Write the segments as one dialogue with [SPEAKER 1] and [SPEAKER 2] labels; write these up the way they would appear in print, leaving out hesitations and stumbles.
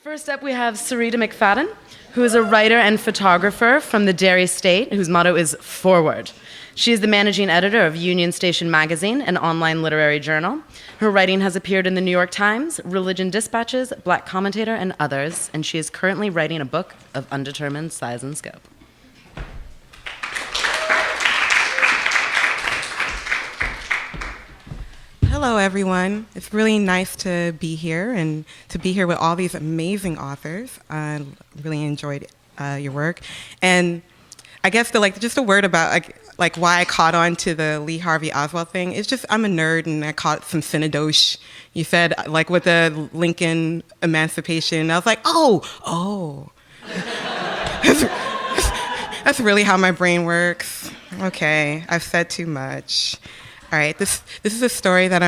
[SPEAKER 1] First up, we have Sarita McFadden, who is a writer and photographer from the Derry State, whose motto is Forward. She is the managing editor of Union Station Magazine, an online literary journal. Her writing has appeared in the New York Times, Religion Dispatches, Black Commentator, and others, and she is currently writing a book of undetermined size and scope.
[SPEAKER 2] Hello, everyone. It's really nice to be here and to be here with all these amazing authors. I really enjoyed your work. And I guess just a word about like why I caught on to the Lee Harvey Oswald thing. It's just I'm a nerd and I caught some Cinedoche. You said like with the Lincoln Emancipation. I was like, oh. That's really how my brain works. Okay, I've said too much. All right, this is a story that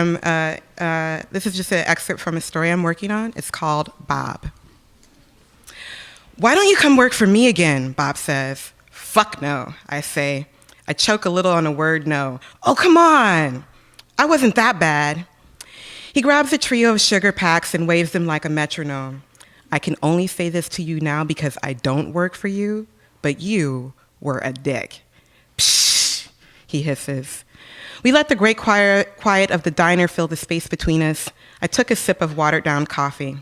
[SPEAKER 2] this is just an excerpt from a story I'm working on. It's called Bob. Why don't you come work for me again, Bob says. Fuck no, I say. I choke a little on the word no. Oh, come on. I wasn't that bad. He grabs a trio of sugar packs and waves them like a metronome. I can only say this to you now because I don't work for you, but you were a dick. Psh, he hisses. We let the great quiet of the diner fill the space between us. I took a sip of watered-down coffee.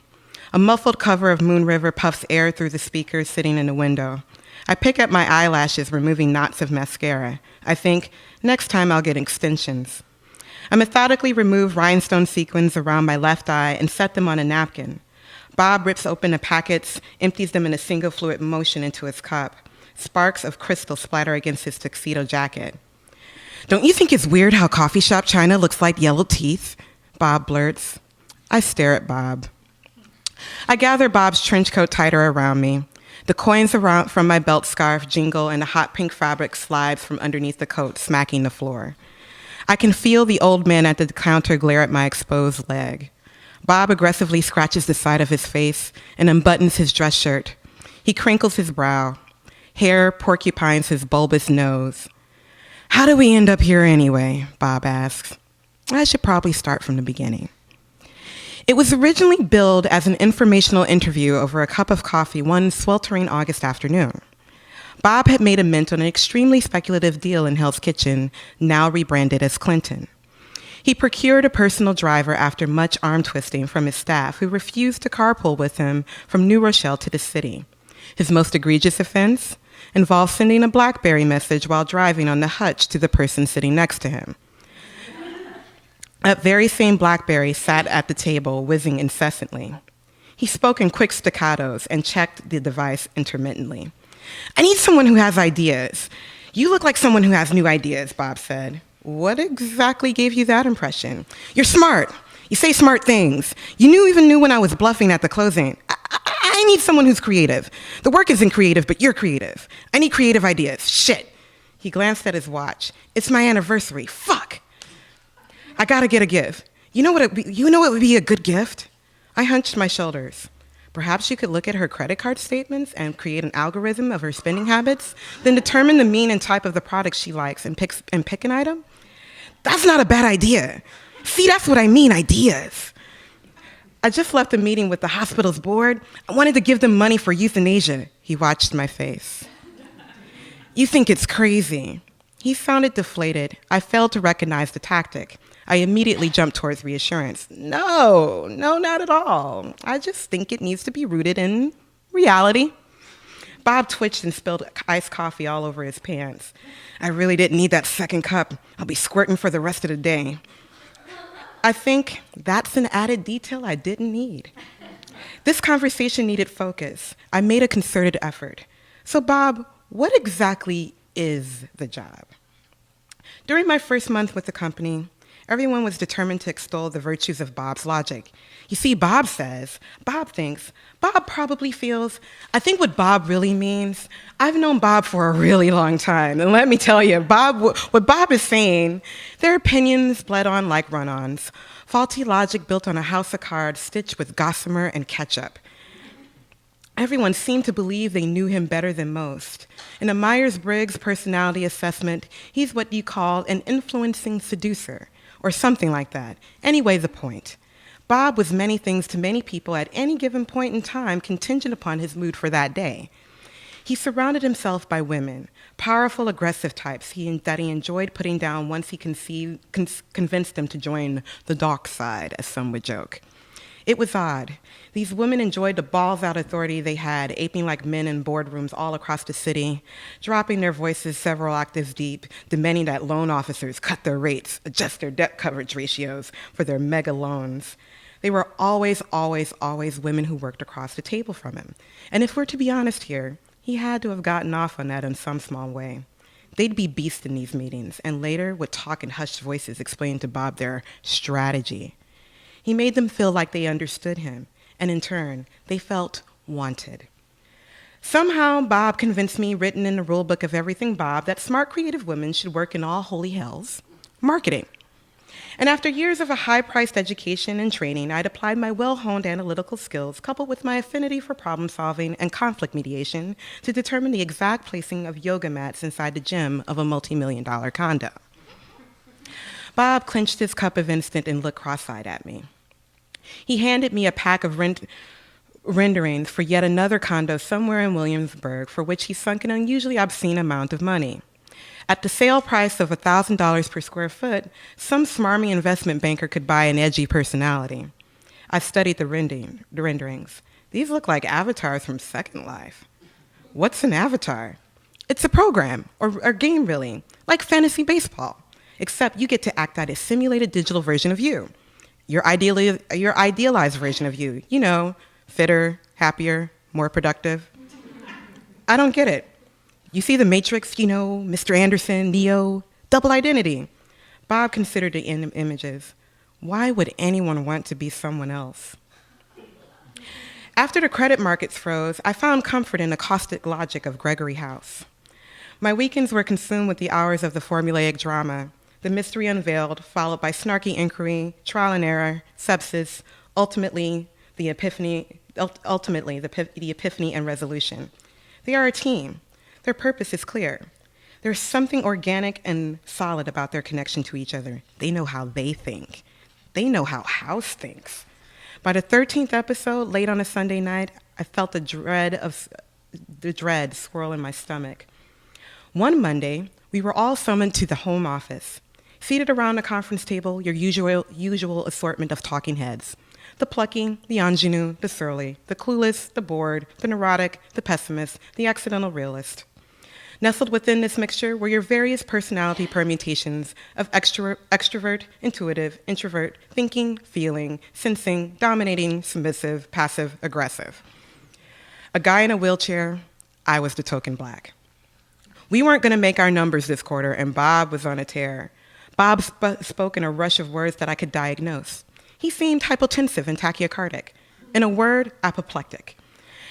[SPEAKER 2] A muffled cover of Moon River puffs air through the speakers sitting in the window. I pick up my eyelashes, removing knots of mascara. I think, next time I'll get extensions. I methodically remove rhinestone sequins around my left eye and set them on a napkin. Bob rips open the packets, empties them in a single fluid motion into his cup. Sparks of crystal splatter against his tuxedo jacket. Don't you think it's weird how coffee shop china looks like yellow teeth? Bob blurts. I stare at Bob. I gather Bob's trench coat tighter around me. The coins from my belt scarf jingle and the hot pink fabric slides from underneath the coat, smacking the floor. I can feel the old man at the counter glare at my exposed leg. Bob aggressively scratches the side of his face and unbuttons his dress shirt. He crinkles his brow. Hair porcupines his bulbous nose. How do we end up here anyway? Bob asks. I should probably start from the beginning. It was originally billed as an informational interview over a cup of coffee one sweltering August afternoon. Bob had made a mint on an extremely speculative deal in Hell's Kitchen, now rebranded as Clinton. He procured a personal driver after much arm twisting from his staff, who refused to carpool with him from New Rochelle to the city. His most egregious offense involved sending a BlackBerry message while driving on the hutch to the person sitting next to him. That very same BlackBerry sat at the table, whizzing incessantly. He spoke in quick staccatos and checked the device intermittently. I need someone who has ideas. You look like someone who has new ideas, Bob said. What exactly gave you that impression? You're smart. You say smart things. You even knew when I was bluffing at the closing. I need someone who's creative. The work isn't creative, but you're creative. I need creative ideas. Shit. He glanced at his watch. It's my anniversary. Fuck. I gotta get a gift. You know what would be a good gift? I hunched my shoulders. Perhaps you could look at her credit card statements and create an algorithm of her spending habits, then determine the mean and type of the product she likes and pick an item? That's not a bad idea. See, that's what I mean, ideas. I just left a meeting with the hospital's board. I wanted to give them money for euthanasia. He watched my face. You think it's crazy. He sounded deflated. I failed to recognize the tactic. I immediately jumped towards reassurance. No, not at all. I just think it needs to be rooted in reality. Bob twitched and spilled iced coffee all over his pants. I really didn't need that second cup. I'll be squirting for the rest of the day. I think that's an added detail I didn't need. This conversation needed focus. I made a concerted effort. So Bob, what exactly is the job? During my first month with the company, everyone was determined to extol the virtues of Bob's logic. You see, Bob thinks, Bob probably feels, I think what Bob really means, I've known Bob for a really long time, and let me tell you, what Bob is saying, their opinions bled on like run-ons, faulty logic built on a house of cards stitched with gossamer and ketchup. Everyone seemed to believe they knew him better than most. In a Myers-Briggs personality assessment, he's what you call an influencing seducer, or something like that. Anyway, the point. Bob was many things to many people at any given point in time, contingent upon his mood for that day. He surrounded himself by women, powerful, aggressive types that he enjoyed putting down once he convinced them to join the dark side, as some would joke. It was odd. These women enjoyed the balls-out authority they had, aping like men in boardrooms all across the city, dropping their voices several octaves deep, demanding that loan officers cut their rates, adjust their debt coverage ratios for their mega loans. They were always, always, always women who worked across the table from him. And if we're to be honest here, he had to have gotten off on that in some small way. They'd be beasts in these meetings, and later would talk in hushed voices, explaining to Bob their strategy. He made them feel like they understood him, and in turn, they felt wanted. Somehow, Bob convinced me, written in the rule book of everything Bob, that smart, creative women should work in all holy hells, marketing. And after years of a high-priced education and training, I'd applied my well-honed analytical skills, coupled with my affinity for problem-solving and conflict mediation, to determine the exact placing of yoga mats inside the gym of a multi-million-dollar condo. Bob clenched his cup of instant and looked cross-eyed at me. He handed me a pack of renderings for yet another condo somewhere in Williamsburg, for which he sunk an unusually obscene amount of money. At the sale price of $1,000 per square foot, some smarmy investment banker could buy an edgy personality. I studied the renderings. These look like avatars from Second Life. What's an avatar? It's a program, or game really, like fantasy baseball, except you get to act out a simulated digital version of you. Your idealized version of you, fitter, happier, more productive. I don't get it. You see the Matrix, Mr. Anderson, Neo, double identity. Bob considered the images. Why would anyone want to be someone else? After the credit markets froze, I found comfort in the caustic logic of Gregory House. My weekends were consumed with the hours of the formulaic drama, the mystery unveiled, followed by snarky inquiry, trial and error, sepsis, ultimately the epiphany and resolution. They are a team. Their purpose is clear. There's something organic and solid about their connection to each other. They know how they think. They know how House thinks. By the 13th episode, late on a Sunday night, I felt the dread swirl in my stomach. One Monday, we were all summoned to the home office. Seated around the conference table, your usual assortment of talking heads. The plucky, the ingenue, the surly, the clueless, the bored, the neurotic, the pessimist, the accidental realist. Nestled within this mixture were your various personality permutations of extrovert, intuitive, introvert, thinking, feeling, sensing, dominating, submissive, passive, aggressive. A guy in a wheelchair, I was the token black. We weren't going to make our numbers this quarter, and Bob was on a tear. Bob spoke in a rush of words that I could diagnose. He seemed hypotensive and tachycardic. In a word, apoplectic.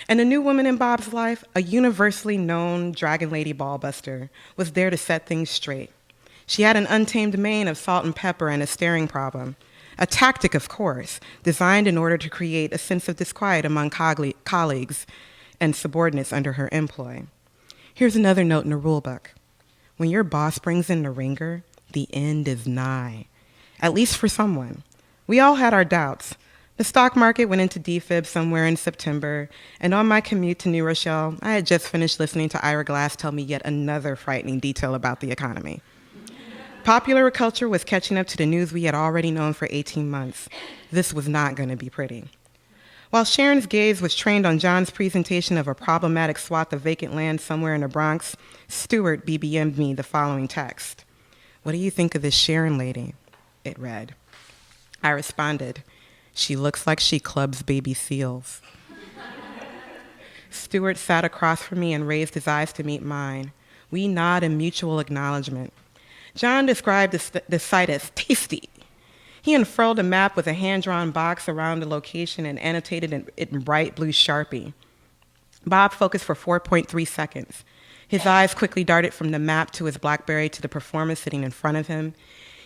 [SPEAKER 2] And the new woman in Bob's life, a universally known dragon lady ballbuster, was there to set things straight. She had an untamed mane of salt and pepper and a staring problem. A tactic, of course, designed in order to create a sense of disquiet among colleagues and subordinates under her employ. Here's another note in the rule book. When your boss brings in the ringer, the end is nigh, at least for someone. We all had our doubts. The stock market went into defib somewhere in September, and on my commute to New Rochelle, I had just finished listening to Ira Glass tell me yet another frightening detail about the economy. Popular culture was catching up to the news we had already known for 18 months. This was not going to be pretty. While Sharon's gaze was trained on John's presentation of a problematic swath of vacant land somewhere in the Bronx, Stewart BBM'd me the following text. "What do you think of this Sharon lady?" It read. I responded, "She looks like she clubs baby seals." Stewart sat across from me and raised his eyes to meet mine. We nod in mutual acknowledgement. John described the site as tasty. He unfurled a map with a hand-drawn box around the location and annotated it in bright blue Sharpie. Bob focused for 4.3 seconds. His eyes quickly darted from the map to his BlackBerry to the performer sitting in front of him.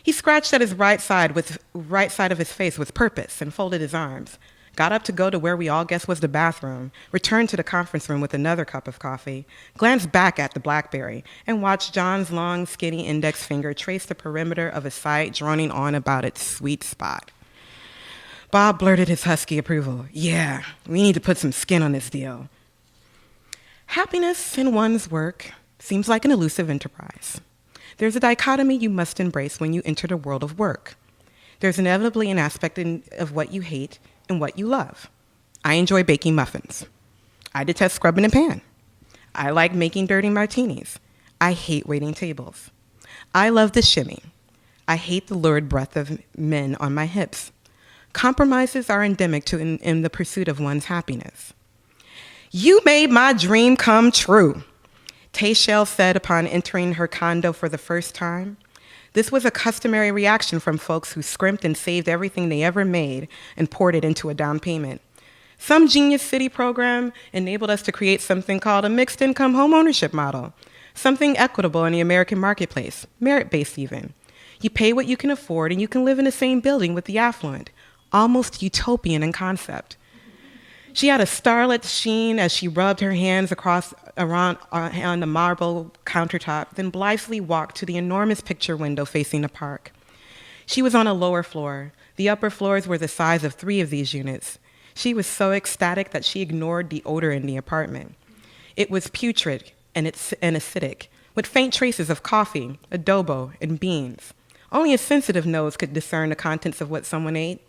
[SPEAKER 2] He scratched at his right side of his face with purpose and folded his arms, got up to go to where we all guessed was the bathroom, returned to the conference room with another cup of coffee, glanced back at the BlackBerry, and watched John's long, skinny index finger trace the perimeter of a site droning on about its sweet spot. Bob blurted his husky approval. Yeah, we need to put some skin on this deal. Happiness in one's work seems like an elusive enterprise. There's a dichotomy you must embrace when you enter the world of work. There's inevitably an aspect of what you hate and what you love. I enjoy baking muffins. I detest scrubbing a pan. I like making dirty martinis. I hate waiting tables. I love the shimmy. I hate the lurid breath of men on my hips. Compromises are endemic in the pursuit of one's happiness. You made my dream come true, Tayshell said upon entering her condo for the first time. This was a customary reaction from folks who scrimped and saved everything they ever made and poured it into a down payment. Some genius city program enabled us to create something called a mixed income homeownership model, something equitable in the American marketplace, merit-based even. You pay what you can afford and you can live in the same building with the affluent, almost utopian in concept. She had a starlit sheen as she rubbed her hands on the marble countertop, then blithely walked to the enormous picture window facing the park. She was on a lower floor. The upper floors were the size of 3 of these units. She was so ecstatic that she ignored the odor in the apartment. It was putrid and acidic, with faint traces of coffee, adobo, and beans. Only a sensitive nose could discern the contents of what someone ate.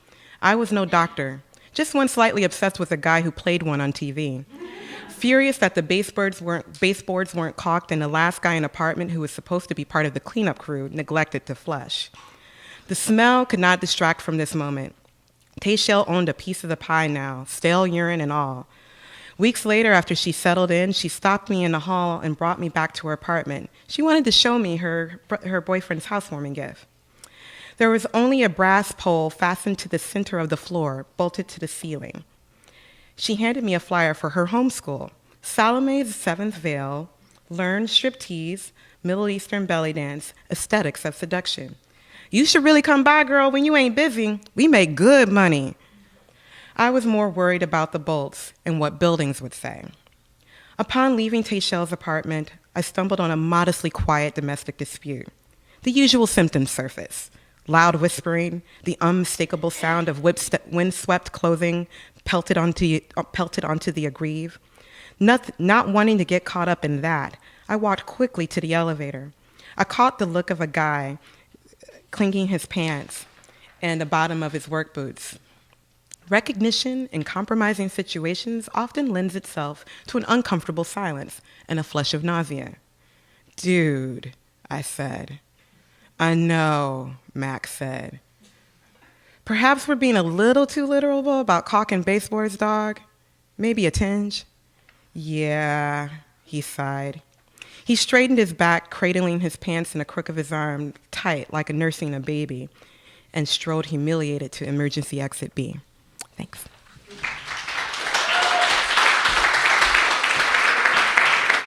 [SPEAKER 2] I was no doctor, just one slightly obsessed with a guy who played one on TV. Furious that the baseboards weren't caulked and the last guy in the apartment who was supposed to be part of the cleanup crew neglected to flush. The smell could not distract from this moment. Tayshell owned a piece of the pie now, stale urine and all. Weeks later, after she settled in, she stopped me in the hall and brought me back to her apartment. She wanted to show me her boyfriend's housewarming gift. There was only a brass pole fastened to the center of the floor, bolted to the ceiling. She handed me a flyer for her homeschool, Salome's Seventh Veil, Learn Striptease, Middle Eastern Belly Dance, Aesthetics of Seduction. You should really come by, girl, when you ain't busy. We make good money. I was more worried about the bolts and what buildings would say. Upon leaving Tayshell's apartment, I stumbled on a modestly quiet domestic dispute. The usual symptoms surfaced. Loud whispering, the unmistakable sound of windswept clothing pelted onto the aggrieve. Not wanting to get caught up in that, I walked quickly to the elevator. I caught the look of a guy clinking his pants and the bottom of his work boots. Recognition in compromising situations often lends itself to an uncomfortable silence and a flush of nausea. Dude, I said. I know, Max said. Perhaps we're being a little too literal about caulking baseboards, dog. Maybe a tinge. Yeah, he sighed. He straightened his back, cradling his pants in the crook of his arm, tight like a nursing a baby, and strode humiliated to emergency exit B. Thanks.